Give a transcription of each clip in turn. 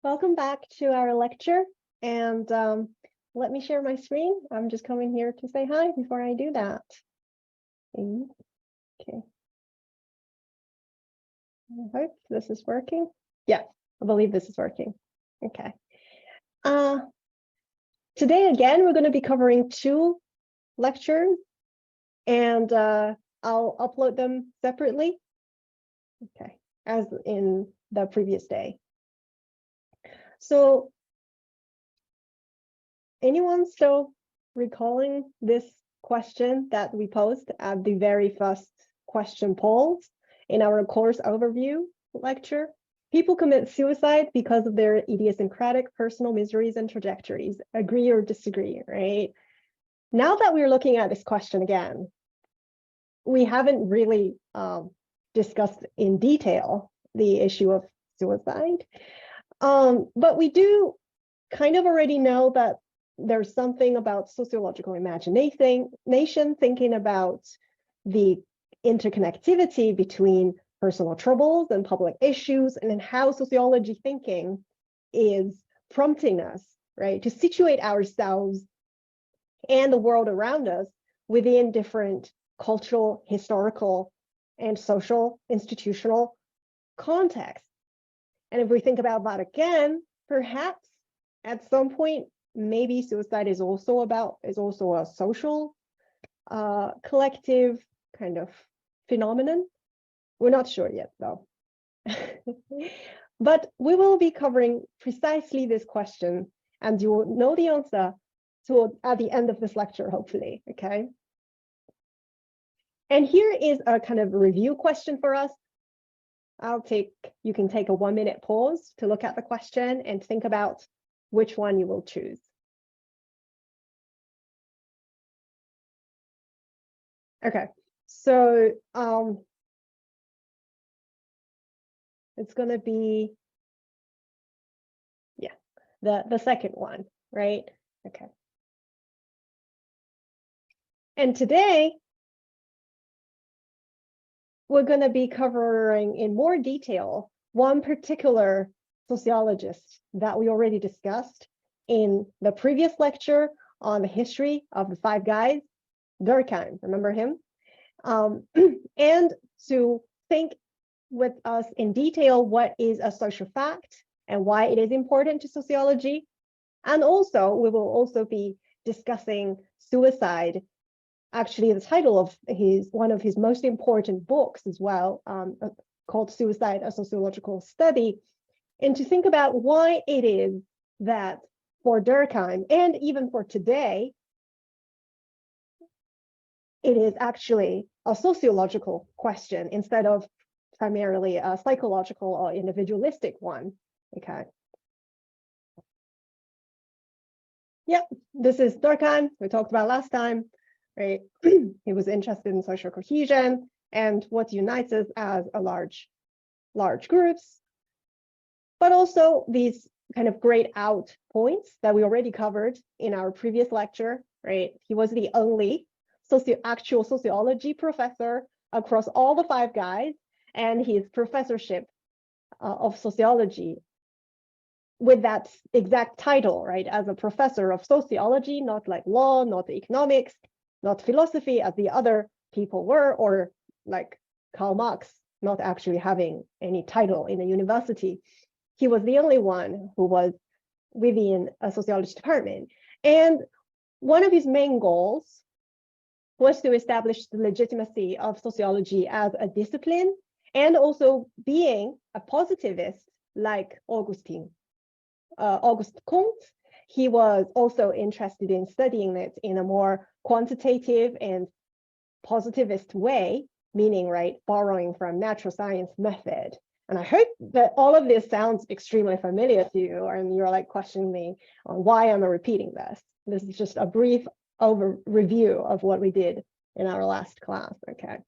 Welcome back to our lecture, and let me share my screen. I'm just coming here to say hi before I do that. Okay. I hope this is working. Yeah, I believe this is working. Okay. Today, again, we're going to be covering two lectures, and I'll upload them separately, okay, as in the previous day. So, anyone still recalling this question that we posed at the very first question polls in our course overview lecture? People commit suicide because of their idiosyncratic personal miseries and trajectories. Agree or disagree, right? Now that we're looking at this question again, we haven't really discussed in detail the issue of suicide, but we do kind of already know that there's something about sociological imagination, thinking about the interconnectivity between personal troubles and public issues, and then how sociology thinking is prompting us, right, to situate ourselves and the world around us within different cultural, historical, and social, institutional contexts. And if we think about that again, perhaps at some point, maybe suicide is also a social, collective kind of phenomenon. We're not sure yet, though. But we will be covering precisely this question, and you will know the answer at the end of this lecture, hopefully, okay? And here is a kind of review question for us. You can take a 1-minute pause to look at the question and think about which one you will choose. Okay, so it's going to be, yeah, the second one, right? Okay. And today, we're going to be covering in more detail one particular sociologist that we already discussed in the previous lecture on the history of the five guys, Durkheim, remember him? And to think with us in detail what is a social fact and why it is important to sociology. And also, we will also be discussing suicide, actually the title of one of his most important books as well, called Suicide, a Sociological Study, and to think about why it is that for Durkheim, and even for today, it is actually a sociological question instead of primarily a psychological or individualistic one, okay? Yep, this is Durkheim, we talked about last time, right? He was interested in social cohesion and what unites us as a large groups, but also these kind of grayed out points that we already covered in our previous lecture, right? He was the only actual sociology professor across all the five guys, and his professorship of sociology with that exact title, right? As a professor of sociology, not like law, not economics, not philosophy as the other people were, or like Karl Marx, not actually having any title in a university. He was the only one who was within a sociology department. And one of his main goals was to establish the legitimacy of sociology as a discipline, and also being a positivist like Auguste Comte. He was also interested in studying it in a more quantitative and positivist way, meaning, right, borrowing from natural science method. And I hope that all of this sounds extremely familiar to you, and you're like questioning me on why am I repeating this. This is just a brief review of what we did in our last class, okay?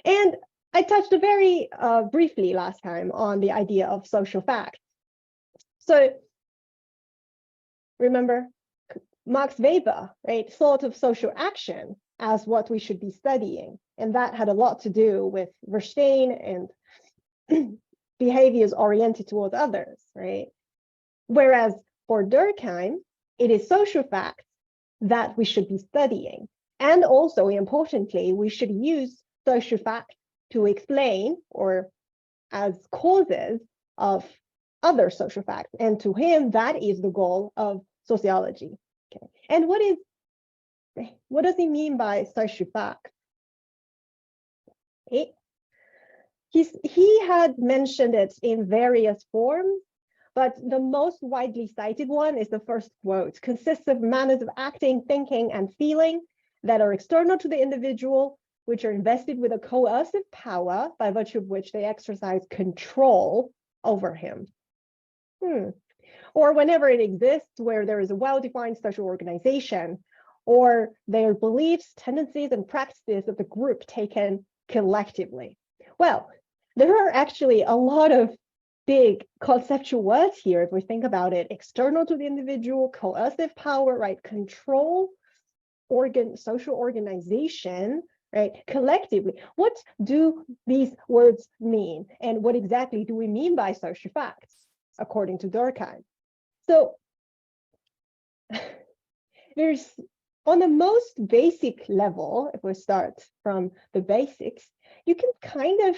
And I touched very briefly last time on the idea of social facts. So remember, Max Weber, right, thought of social action as what we should be studying. And that had a lot to do with Verstein and behaviors oriented towards others, right? Whereas for Durkheim, it is social facts that we should be studying. And also, importantly, we should use social facts to explain or as causes of other social facts. And to him, that is the goal of sociology. Okay. And what does he mean by social facts? He had mentioned it in various forms, but the most widely cited one is the first quote: consists of manners of acting, thinking, and feeling that are external to the individual, which are invested with a coercive power by virtue of which they exercise control over him. Or whenever it exists, where there is a well-defined social organization, or their beliefs, tendencies, and practices of the group taken collectively. Well, there are actually a lot of big conceptual words here if we think about it: external to the individual, coercive power, right? Control, social organization, right? Collectively. What do these words mean? And what exactly do we mean by social facts, according to Durkheim? So there's, on the most basic level, if we start from the basics, you can kind of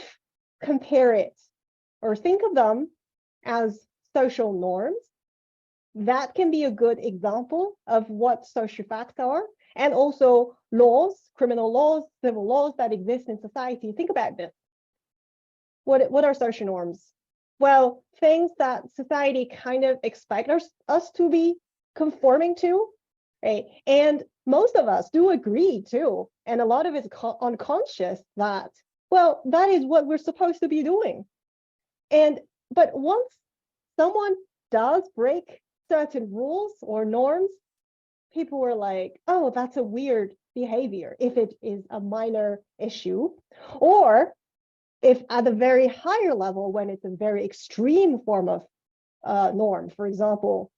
compare it or think of them as social norms. That can be a good example of what social facts are. And also laws, criminal laws, civil laws that exist in society. Think about this. What are social norms? Well, things that society kind of expect us to be conforming to, right? And most of us do agree too. And a lot of it's unconscious that, well, that is what we're supposed to be doing. But once someone does break certain rules or norms, people were like, oh, that's a weird behavior if it is a minor issue. Or if at a very higher level, when it's a very extreme form of norm, for example,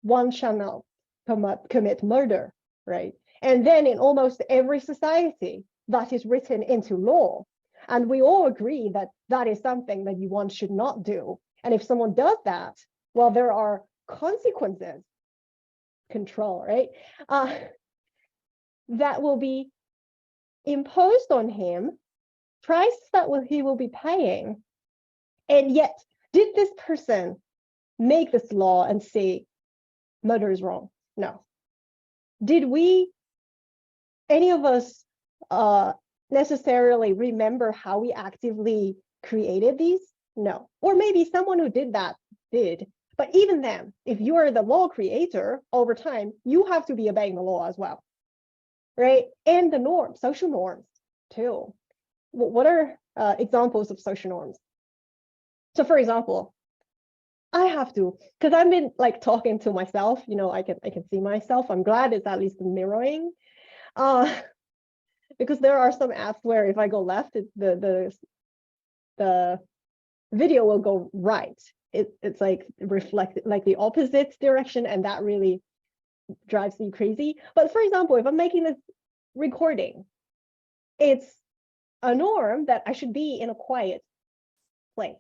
one shall not commit murder, right? And then in almost every society, that is written into law. And we all agree that that is something that one should not do. And if someone does that, well, there are consequences, control, right? That will be imposed on him, price that he will be paying. And yet, did this person make this law and say murder is wrong? No. Did any of us necessarily remember how we actively created these? No. Or maybe someone who did that did. But even then, if you are the law creator over time, you have to be obeying the law as well, right? And the norms, social norms too. What are examples of social norms? So for example, I have to, because I've been like talking to myself, I can see myself. I'm glad it's at least mirroring. Because there are some apps where if I go left, the video will go right. It's like reflected, like the opposite direction, and that really drives me crazy. But for example, if I'm making this recording, it's a norm that I should be in a quiet place,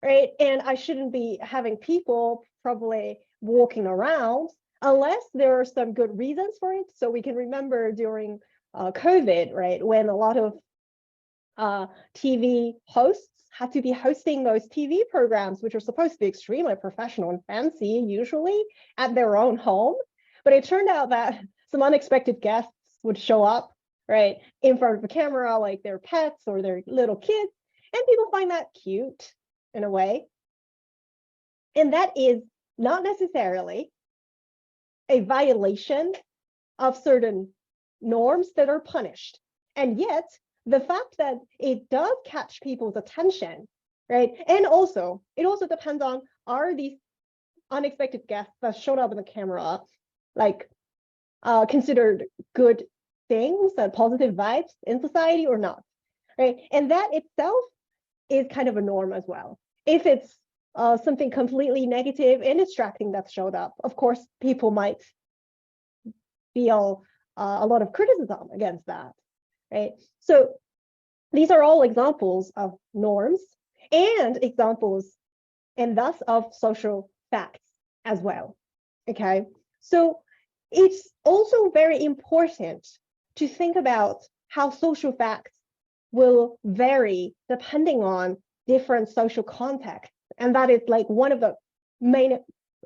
right? And I shouldn't be having people probably walking around unless there are some good reasons for it. So we can remember during COVID, right, when a lot of TV hosts had to be hosting those TV programs, which are supposed to be extremely professional and fancy, usually at their own home. But it turned out that some unexpected guests would show up, right, in front of the camera, like their pets or their little kids, and people find that cute in a way. And that is not necessarily a violation of certain norms that are punished. And yet, the fact that it does catch people's attention, right? And also, it also depends on, are these unexpected guests that showed up in the camera like considered good things and positive vibes in society or not, right? And that itself is kind of a norm as well. If it's something completely negative and distracting that showed up, of course, people might feel a lot of criticism against that, right? So these are all examples of norms and examples, and thus of social facts as well. Okay, so it's also very important to think about how social facts will vary depending on different social contexts. And that is like one of the main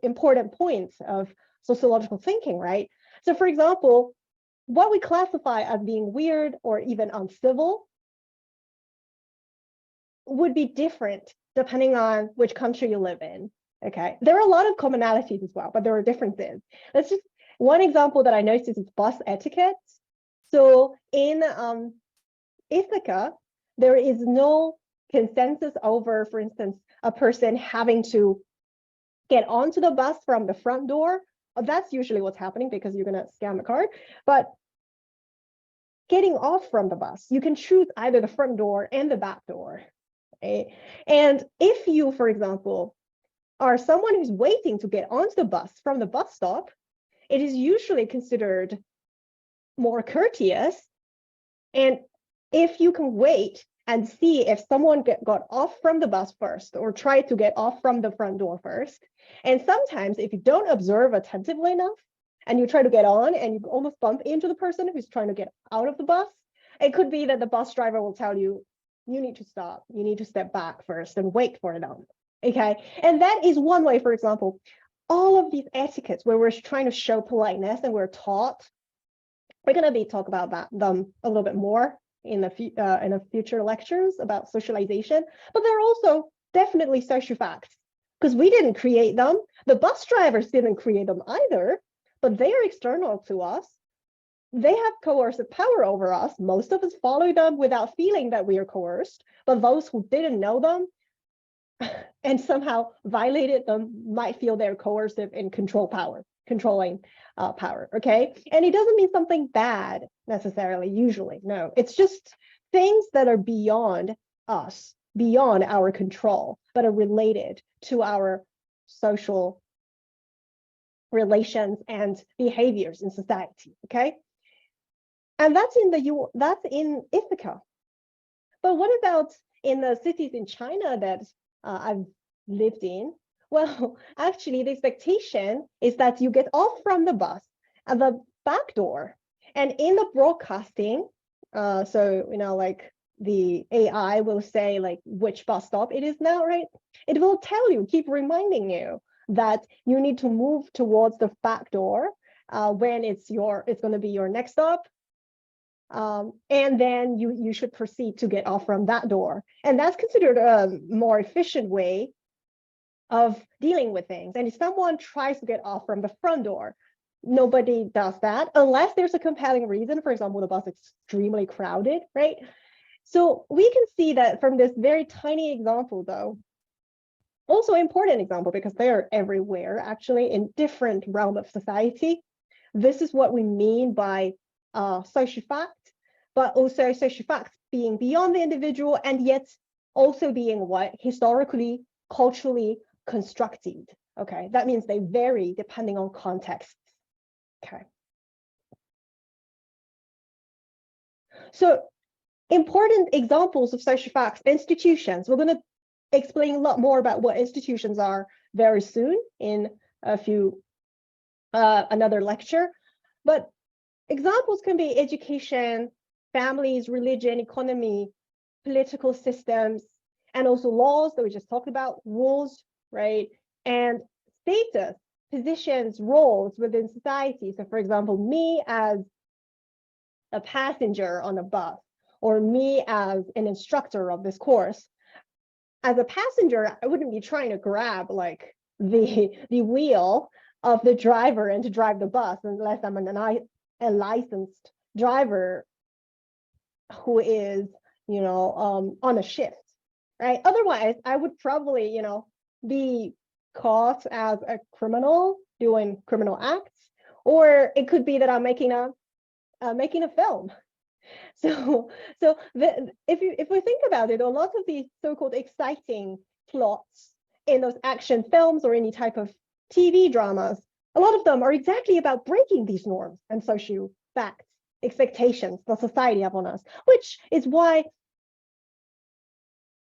important points of sociological thinking, right? So for example, what we classify as being weird or even uncivil would be different depending on which country you live in. Okay, there are a lot of commonalities as well, but there are differences. Let's just, one example that I noticed is bus etiquette. So in Ithaca, there is no consensus over, for instance, a person having to get onto the bus from the front door. That's usually what's happening because you're going to scan the card. But getting off from the bus, you can choose either the front door and the back door. Okay? And if you, for example, are someone who's waiting to get onto the bus from the bus stop, it is usually considered more courteous. And if you can wait and see if someone got off from the bus first or tried to get off from the front door first, and sometimes if you don't observe attentively enough and you try to get on and you almost bump into the person who's trying to get out of the bus, it could be that the bus driver will tell you, you need to stop, you need to step back first and wait for them. Okay, and that is one way, for example, all of these etiquettes where we're trying to show politeness and we're taught, we're going to be talk about them a little bit more in the future lectures about socialization, but they're also definitely social facts because we didn't create them. The bus drivers didn't create them either, but they are external to us. They have coercive power over us. Most of us follow them without feeling that we are coerced, but those who didn't know them and somehow violated them might feel they're coercive and controlling power, okay? And it doesn't mean something bad necessarily, usually, no. It's just things that are beyond us, beyond our control, but are related to our social relations and behaviors in society, okay? And that's in Ithaca. But what about in the cities in China that I've lived in? Well, actually, the expectation is that you get off from the bus at the back door. And in the broadcasting, so, like the AI will say like which bus stop it is now, right? It will tell you, keep reminding you that you need to move towards the back door when it's going to be your next stop. And then you should proceed to get off from that door. And that's considered a more efficient way of dealing with things. And if someone tries to get off from the front door, nobody does that unless there's a compelling reason. For example, the bus is extremely crowded, right? So we can see that from this very tiny example, though, also important example because they are everywhere, actually, in different realms of society. This is what we mean by social fact, but also social facts being beyond the individual and yet also being what historically, culturally constructed. Okay, that means they vary depending on context. Okay. So important examples of social facts, institutions. We're going to explain a lot more about what institutions are very soon in another lecture. But examples can be education, families, religion, economy, political systems, and also laws that we just talked about, rules, right? And status, positions, roles within society. So for example, me as a passenger on a bus, or me as an instructor of this course. As a passenger, I wouldn't be trying to grab like the wheel of the driver and to drive the bus unless I'm a licensed driver who is, on a shift, right? Otherwise, I would probably, be caught as a criminal doing criminal acts, or it could be that I'm making a film. So if we think about it, a lot of these so-called exciting plots in those action films or any type of TV dramas, a lot of them are exactly about breaking these norms and social facts, expectations the society have on us, which is why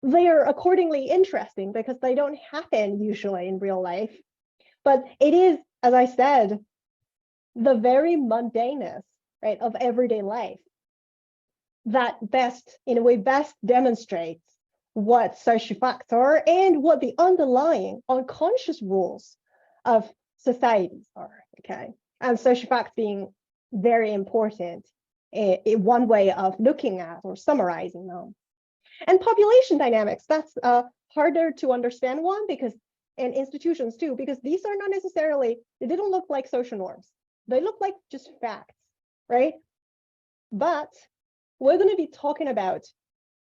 they are accordingly interesting because they don't happen usually in real life. But it is, as I said, the very mundaneness, right, of everyday life that best, in a way, best demonstrates what social facts are and what the underlying unconscious rules of societies are, okay? And social facts being very important in one way of looking at or summarizing them. And population dynamics, that's a harder to understand one, because, and institutions too, because these are not necessarily, they didn't look like social norms. They look like just facts, right? But we're going to be talking about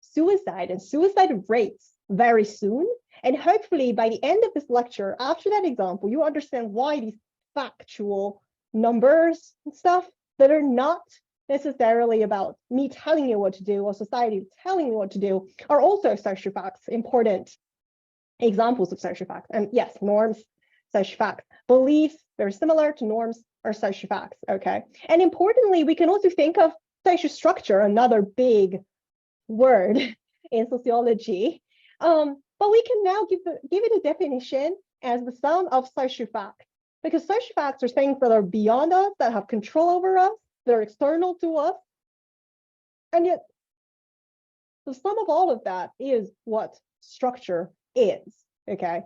suicide and suicide rates very soon. And hopefully by the end of this lecture, after that example, you understand why these factual numbers and stuff that are not necessarily about me telling you what to do or society telling you what to do are also social facts, important examples of social facts. And yes, norms, social facts. Beliefs, very similar to norms, are social facts, okay? And importantly, we can also think of social structure, another big word in sociology. But we can now give it a definition as the sum of social facts, because social facts are things that are beyond us, that have control over us, that are external to us. And yet, the sum of all of that is what structure is, okay?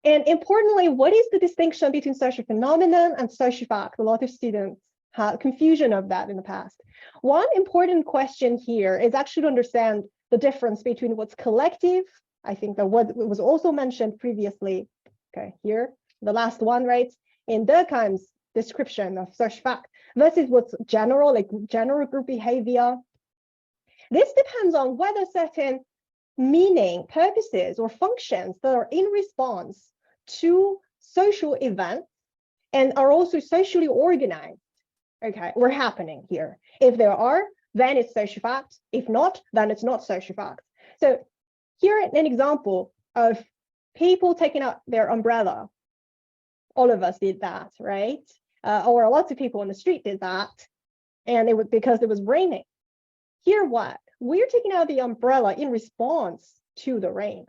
And importantly, what is the distinction between social phenomenon and social fact? A lot of students had confusion of that in the past. One important question here is actually to understand the difference between what's collective. I think that what was also mentioned previously, okay, here, the last one, right, in Durkheim's description of social fact, versus what's general, like general group behavior. This depends on whether certain meaning, purposes, or functions that are in response to social events and are also socially organized, okay, were happening here. If there are, then it's social fact. If not, then it's not social fact. So here an example of people taking out their umbrella. All of us did that, right? Or lots of people on the street did that, and it was because it was raining. Here, what? We're taking out the umbrella in response to the rain.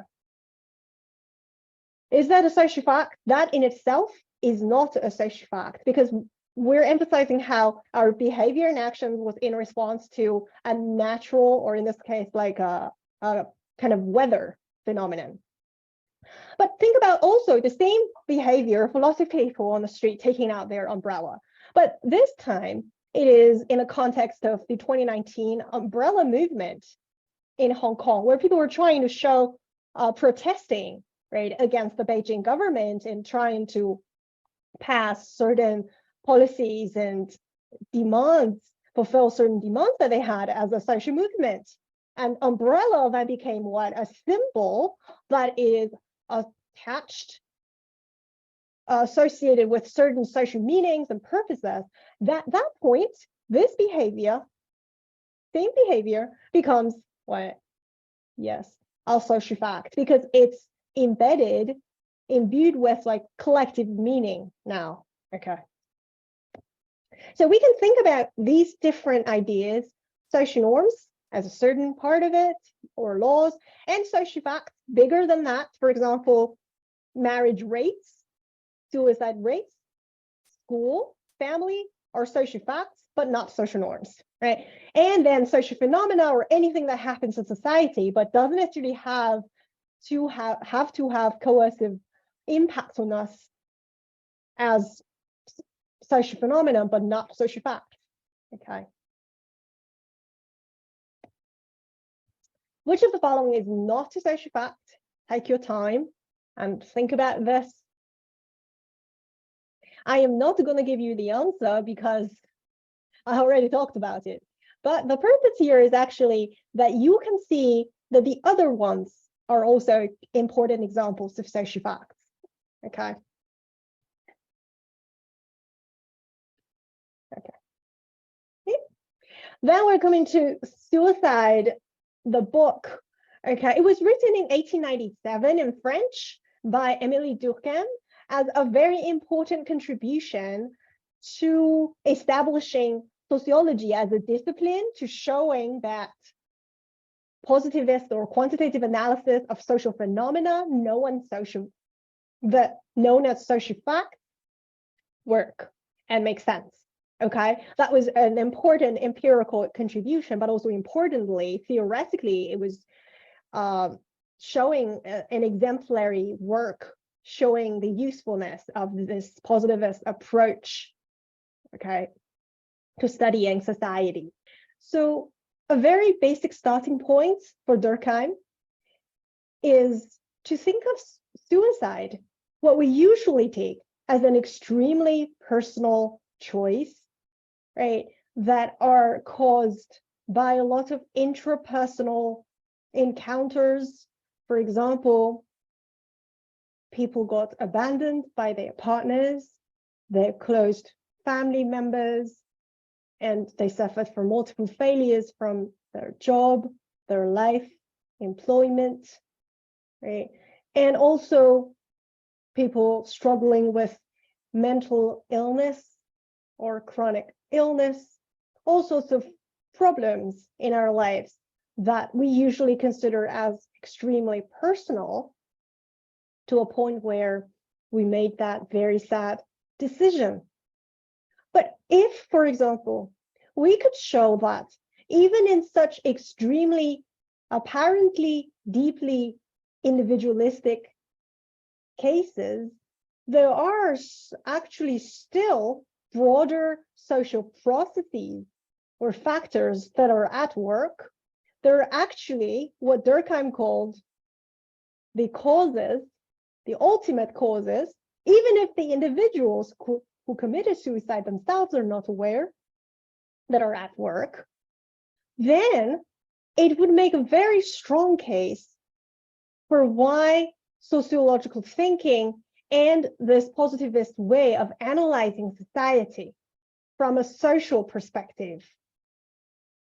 Is that a social fact? That in itself is not a social fact, because we're emphasizing how our behavior and actions was in response to a natural, or in this case, like a kind of weather phenomenon. But think about also the same behavior for lots of people on the street taking out their umbrella. But this time, it is in a context of the 2019 umbrella movement in Hong Kong, where people were trying to show protesting, right, against the Beijing government and trying to pass certain policies and demands, fulfill certain demands that they had as a social movement. And umbrella then became what? A symbol that is attached, associated with certain social meanings and purposes. That point, this behavior, same behavior, becomes what? Yes, a social fact, because it's embedded, imbued with like collective meaning now, okay? So we can think about these different ideas, social norms as a certain part of it, or laws, and social facts bigger than that. For example, marriage rates, suicide rates, school, family are social facts, but not social norms, right? And then social phenomena, or anything that happens in society, but doesn't necessarily have to have coercive impacts on us as social phenomena, but not social facts, okay? Which of the following is not a social fact? Take your time and think about this. I am not going to give you the answer because I already talked about it. But the purpose here is actually that you can see that the other ones are also important examples of social facts, okay? Okay. Then we're coming to Suicide, the book. Okay, it was written in 1897 in French by Émilie Durkheim as a very important contribution to establishing sociology as a discipline, to showing that positivist or quantitative analysis of social phenomena, no one social that known as social facts work and make sense. Okay, that was an important empirical contribution, but also importantly, theoretically, it was showing an exemplary work showing the usefulness of this positivist approach, okay, to studying society. So a very basic starting point for Durkheim is to think of suicide, what we usually take as an extremely personal choice, right, that are caused by a lot of intrapersonal encounters. For example, people got abandoned by their partners, their close family members, and they suffered from multiple failures from their job, their life, employment, right? And also people struggling with mental illness or chronic illness, all sorts of problems in our lives that we usually consider as extremely personal, to a point where we made that very sad decision. But if, for example, we could show that even in such extremely, apparently deeply individualistic cases, there are actually still broader social processes or factors that are at work. They're actually what Durkheim called the causes, the ultimate causes, even if the individuals who committed suicide themselves are not aware, that are at work, then it would make a very strong case for why sociological thinking and this positivist way of analyzing society from a social perspective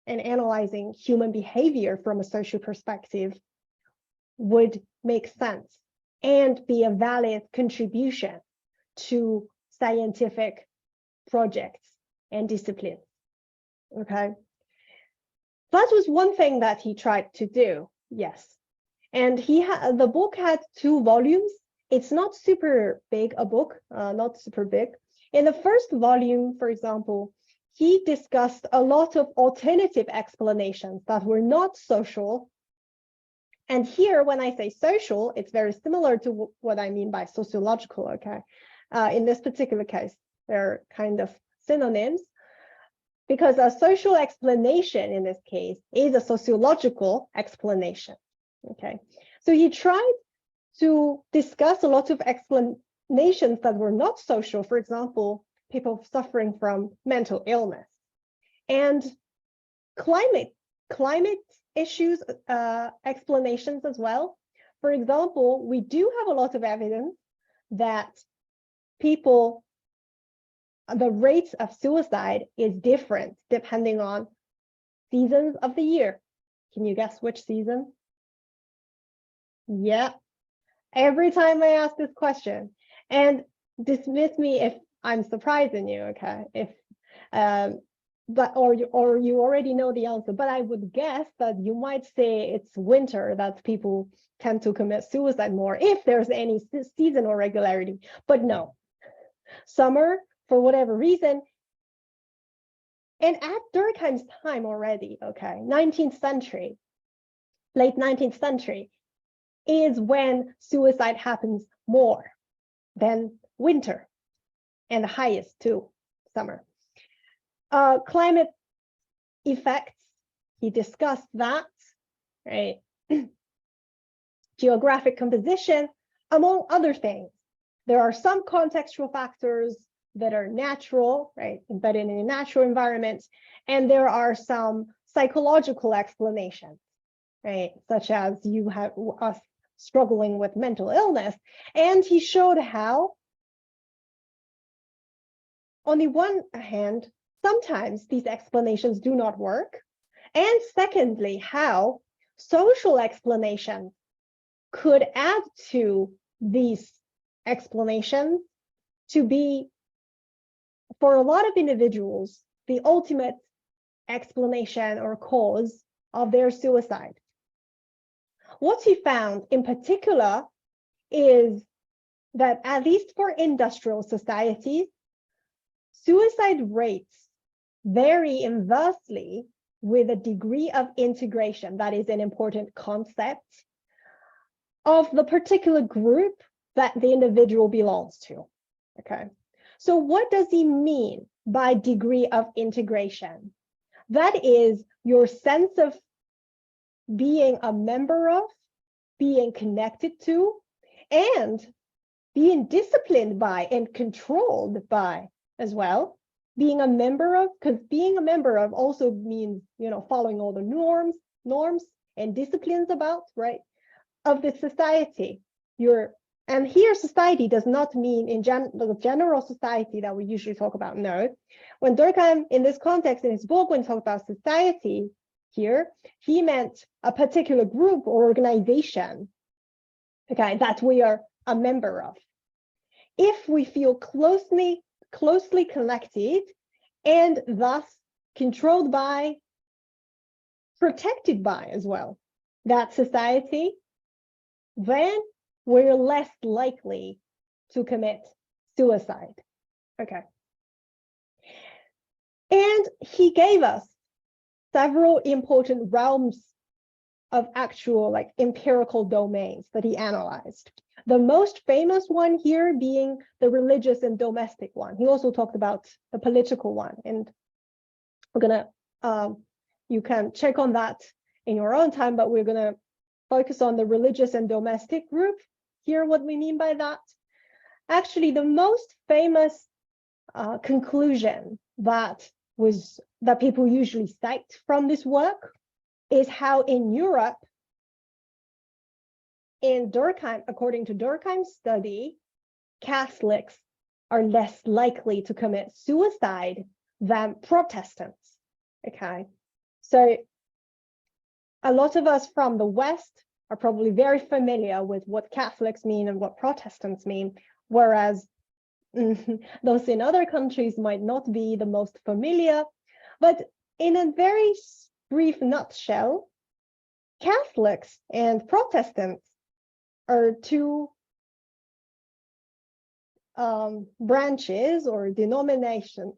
and analyzing human behavior from a social perspective would make sense and be a valid contribution to scientific projects and disciplines. Okay, that was one thing that he tried to do, yes. And the book had 2 volumes. It's not super big a book, not super big. In the first volume, for example, he discussed a lot of alternative explanations that were not social. And here, when I say social, it's very similar to what I mean by sociological, okay? In this particular case, they're kind of synonyms, because a social explanation in this case is a sociological explanation, okay? So he tried to discuss a lot of explanations that were not social, for example, people suffering from mental illness and climate issues explanations as well. For example, we do have a lot of evidence that the rate of suicide is different depending on seasons of the year. Can you guess which season? Yeah, every time I ask this question, and dismiss me if I'm surprising you, okay? If or you already know the answer, but I would guess that you might say it's winter that people tend to commit suicide more, if there's any seasonal regularity. But no, summer, for whatever reason. And at Durkheim's time already, okay, 19th century, late 19th century, is when suicide happens more than winter, and the highest too, summer. Climate effects, he discussed that, right? Geographic composition, among other things. There are some contextual factors that are natural, right, embedded in a natural environment, and there are some psychological explanations, right, such as you have us struggling with mental illness. And he showed how, on the one hand, sometimes these explanations do not work, and secondly, how social explanations could add to these explanations to be, for a lot of individuals, the ultimate explanation or cause of their suicide. What he found in particular is that at least for industrial societies, suicide rates vary inversely with a degree of integration, that is an important concept, of the particular group that the individual belongs to. Okay, so what does he mean by degree of integration? That is your sense of being a member of, being connected to, and being disciplined by and controlled by as well. Being a member of, because being a member of also means, following all the norms and disciplines about, right, of the society. And here society does not mean in the general society that we usually talk about. No, when Durkheim in this context in his book, when he talked about society here, he meant a particular group or organization, okay, that we are a member of. If we feel closely connected and thus controlled by, protected by as well, that society, then we're less likely to commit suicide. Okay. And he gave us several important realms of actual empirical domains that he analyzed. The most famous one here being the religious and domestic one. He also talked about the political one, and we're gonna, you can check on that in your own time, but we're gonna focus on the religious and domestic group. Here, what we mean by that. Actually, the most famous conclusion that people usually cite from this work is how in Europe, in Durkheim, according to Durkheim's study, Catholics are less likely to commit suicide than Protestants. Okay, so a lot of us from the West are probably very familiar with what Catholics mean and what Protestants mean, whereas those in other countries might not be the most familiar. But in a very brief nutshell, Catholics and Protestants are two branches or denominations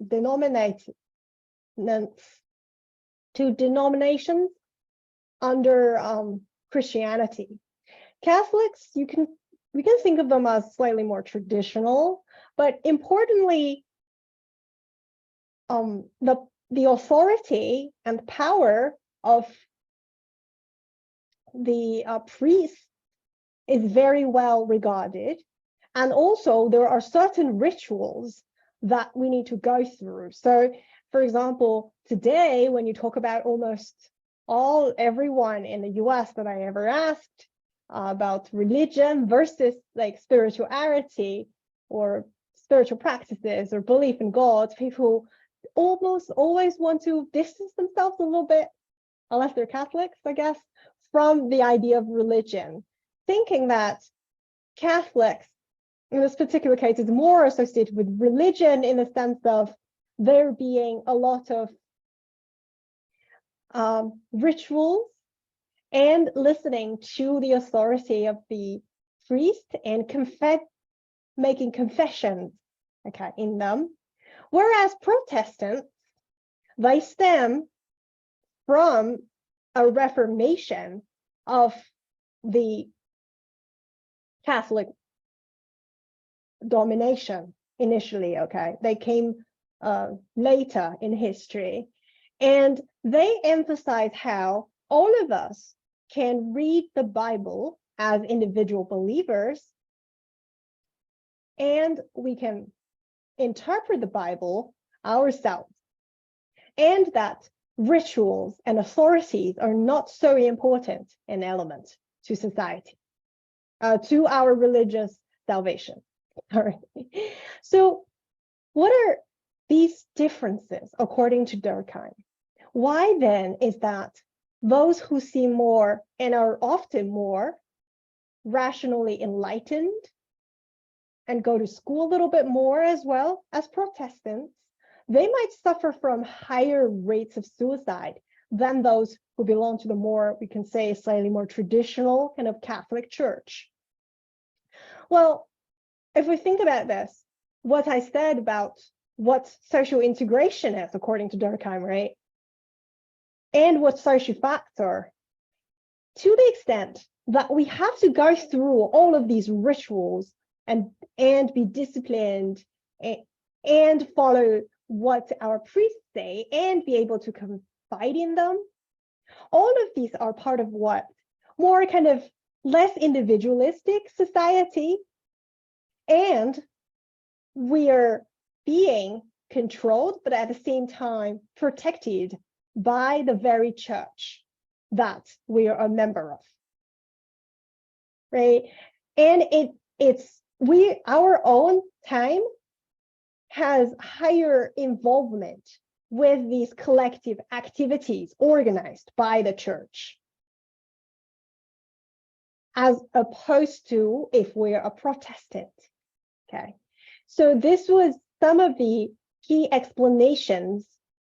under Christianity. Catholics, we can think of them as slightly more traditional, but importantly, the authority and power of the priest is very well regarded. And also there are certain rituals that we need to go through. So for example, today, when you talk about almost everyone in the US that I ever asked about religion versus spirituality or spiritual practices or belief in God, people almost always want to distance themselves a little bit, unless they're Catholics, I guess, from the idea of religion, thinking that Catholics, in this particular case, is more associated with religion in the sense of there being a lot of rituals and listening to the authority of the priest and making confessions, okay, in them. Whereas Protestants, they stem from a reformation of the Catholic domination initially, okay? They came later in history, and they emphasize how all of us can read the Bible as individual believers, and we can interpret the Bible ourselves, and that rituals and authorities are not so important an element to society, to our religious salvation. All right. So what are these differences according to Durkheim? Why then is that those who seem more and are often more rationally enlightened and go to school a little bit more as well as Protestants, they might suffer from higher rates of suicide than those who belong to the more, we can say, slightly more traditional kind of Catholic Church? Well, if we think about this, what I said about what social integration is, according to Durkheim, right? And what social facts are, to the extent that we have to go through all of these rituals and be disciplined and follow what our priests say and be able to confide in them, all of these are part of what more kind of less individualistic society, and we are being controlled, but at the same time protected by the very church that we are a member of, right? And our own time has higher involvement with these collective activities organized by the church, as opposed to if we're a Protestant, okay? So this was some of the key explanations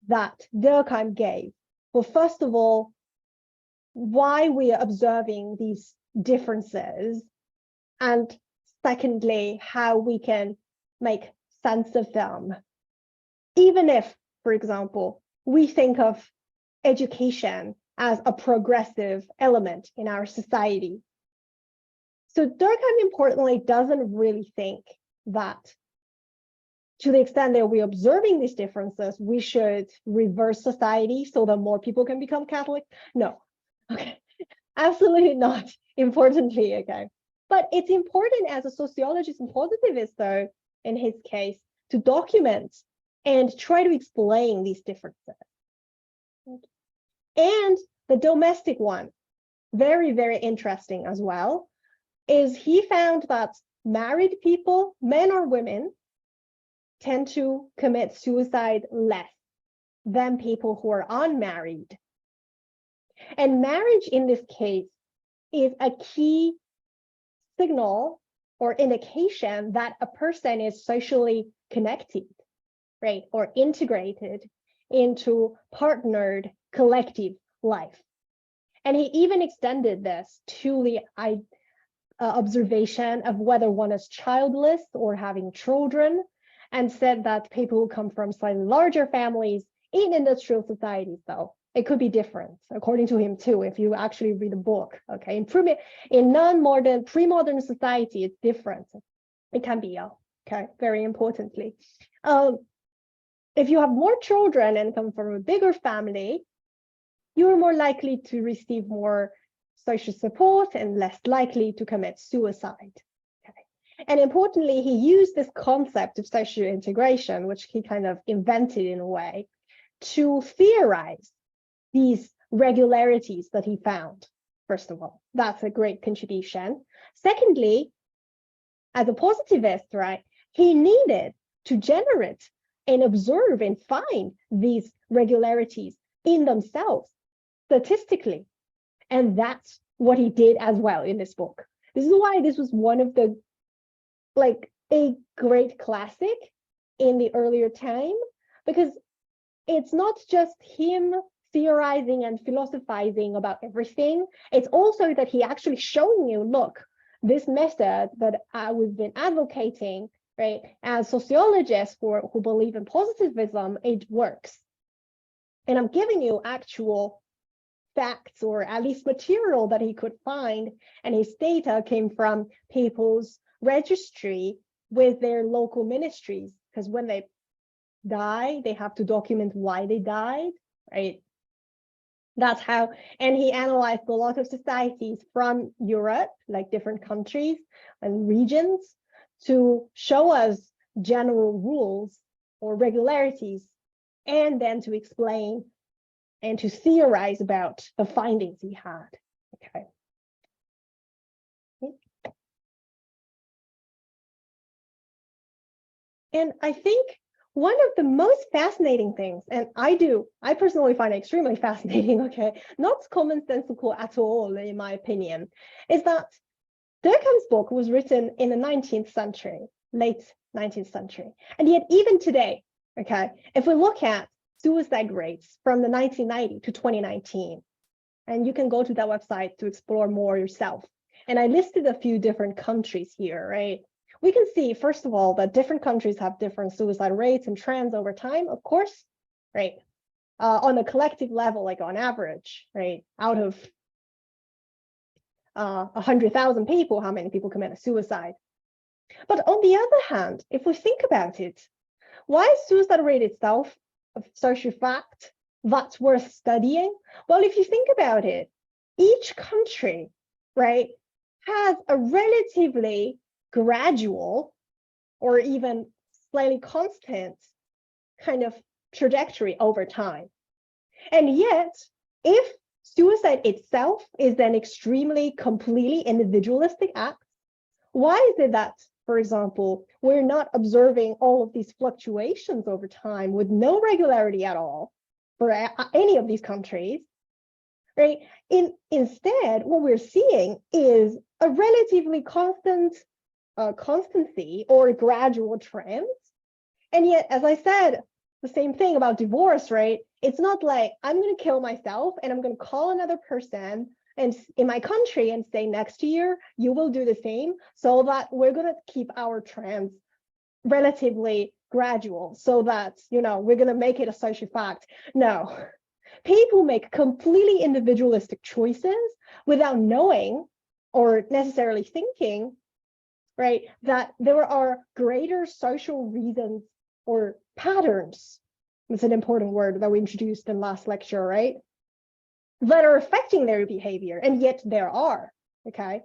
that Durkheim gave. Well, first of all, why we are observing these differences, and secondly, how we can make sense of them. Even if, for example, we think of education as a progressive element in our society. So Durkheim, importantly, doesn't really think that to the extent that we're observing these differences, we should reverse society so that more people can become Catholic. No, okay, absolutely not, importantly, okay. But it's important as a sociologist and positivist, though, in his case, to document and try to explain these differences. And the domestic one, very, very interesting as well, is he found that married people, men or women, tend to commit suicide less than people who are unmarried. And marriage in this case is a key signal or indication that a person is socially connected, right, or integrated into partnered collective life. And he even extended this to the observation of whether one is childless or having children, and said that people who come from slightly larger families in industrial societies, though, it could be different, according to him too, if you actually read the book, okay? In non-modern, pre-modern society, it's different. It can be, okay, very importantly. If you have more children and come from a bigger family, you're more likely to receive more social support and less likely to commit suicide. Okay. And importantly, he used this concept of social integration, which he kind of invented in a way, to theorize these regularities that he found. First of all, that's a great contribution. Secondly, as a positivist, right, he needed to generate and observe and find these regularities in themselves statistically. And that's what he did as well in this book. This is why this was one of the, like, a great classic in the earlier time, because it's not just him theorizing and philosophizing about everything. It's also that he actually showing you, look, this method that we've been advocating, right, as sociologists who believe in positivism, it works. And I'm giving you actual facts, or at least material that he could find, and his data came from people's registry with their local ministries, because when they die, they have to document why they died, right? That's how, and he analyzed a lot of societies from Europe, like different countries and regions, to show us general rules or regularities, and then to explain and to theorize about the findings he had. Okay. And I think one of the most fascinating things, and I personally find it extremely fascinating, okay, not commonsensical at all, in my opinion, is that Durkheim's book was written in the 19th century, late 19th century. And yet even today, okay, if we look at suicide rates from the 1990 to 2019, and you can go to that website to explore more yourself. And I listed a few different countries here, right? we can see, first of all, that different countries have different suicide rates and trends over time, of course, right? On a collective level, like on average, right? Out of 100,000 people, how many people commit a suicide? But on the other hand, if we think about it, why is suicide rate itself a social fact that's worth studying? Well, if you think about it, each country, right, has a relatively gradual or even slightly constant kind of trajectory over time. And yet, if suicide itself is an extremely, completely individualistic act, why is it that, for example, we're not observing all of these fluctuations over time with no regularity at all for any of these countries, right? Instead, what we're seeing is a relatively constant constancy or gradual trends. And yet, as I said, the same thing about divorce, right? It's not like I'm going to kill myself and I'm going to call another person and in my country and say next year you will do the same, so that we're going to keep our trends relatively gradual, so that, you know, we're going to make it a social fact. No, people make completely individualistic choices without knowing or necessarily thinking, right, that there are greater social reasons or patterns. It's an important word that we introduced in last lecture, right? That are affecting their behavior, and yet there are, okay?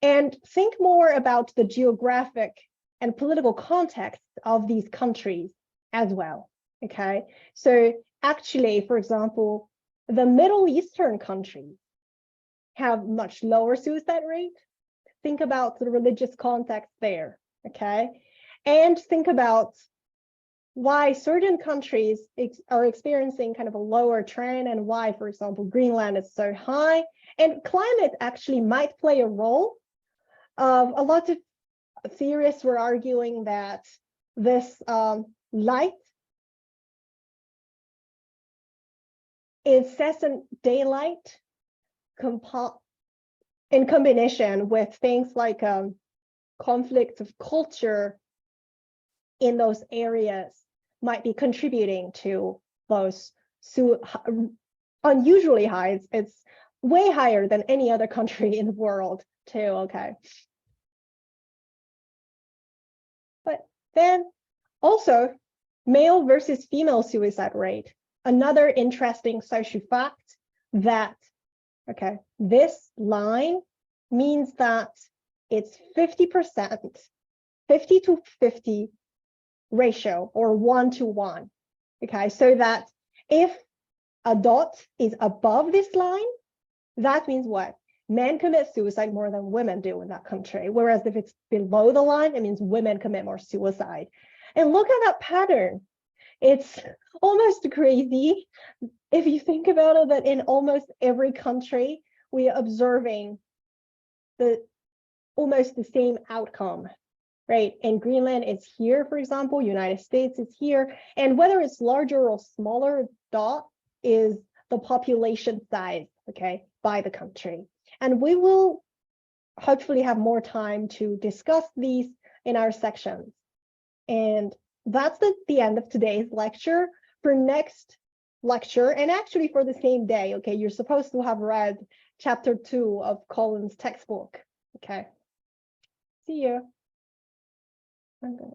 And think more about the geographic and political context of these countries as well, okay? So actually, for example, the Middle Eastern countries have much lower suicide rate. Think about the religious context there, okay? And think about why certain countries are experiencing kind of a lower trend and why, for example, Greenland is so high. And climate actually might play a role. A lot of theorists were arguing that this light, incessant daylight, in combination with things like conflict of culture in those areas, might be contributing to those unusually high. It's way higher than any other country in the world too, okay? But then also male versus female suicide rate, another interesting social fact that, okay, this line means that it's 50%, 50 to 50 ratio or 1-to-1, okay? So that if a dot is above this line, that means what? Men commit suicide more than women do in that country. Whereas if it's below the line, it means women commit more suicide. And look at that pattern. It's almost crazy if you think about it, that in almost every country, we are observing almost the same outcome, right? And Greenland is here, for example, United States is here. And whether it's larger or smaller dot is the population size, okay, by the country. And we will hopefully have more time to discuss these in our sections. And that's the end of today's lecture. For next lecture, and actually for the same day, okay, you're supposed to have read chapter 2 of Collins' textbook, okay? See you. I'm gonna